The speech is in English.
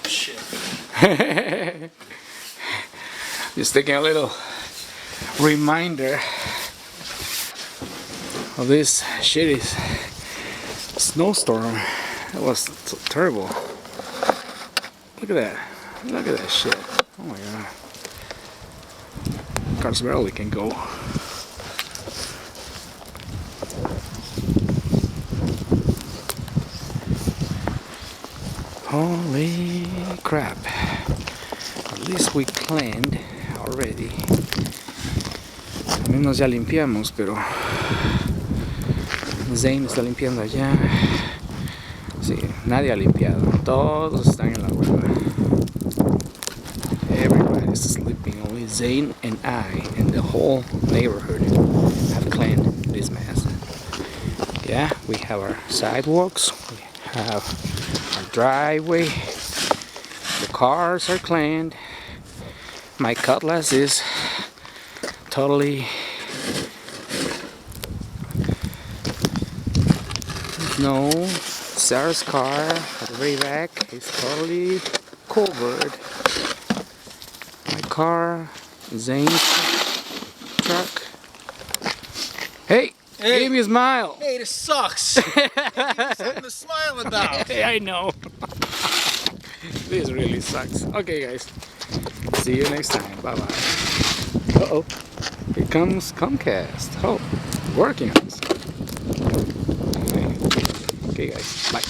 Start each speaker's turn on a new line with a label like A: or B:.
A: shit.
B: Just taking a little reminder of this shitty snowstorm. It was terrible. Look at that. Look at that shit. Oh my god. Cars barely can go. Holy crap. At least we cleaned already. Al menos ya limpiamos, pero Zain está limpiando allá. Sí, nadie ha limpiado. Todos están en la hueva. Everybody's sleeping. Only Zain and I and the whole neighborhood have cleaned this mess. Yeah, we have our sidewalks. We have our driveway. The cars are cleaned. My cutlass is totally no. Sarah's car at the very back is totally covered. My car, Zane's truck. Hey, give me a smile.
A: Hey, this sucks. Hey, give me something to smile about.
B: I know. This really sucks. Okay, guys. See you next time. Bye bye. Uh-oh. Here comes Comcast. Oh, working on this. Okay, guys. Bye.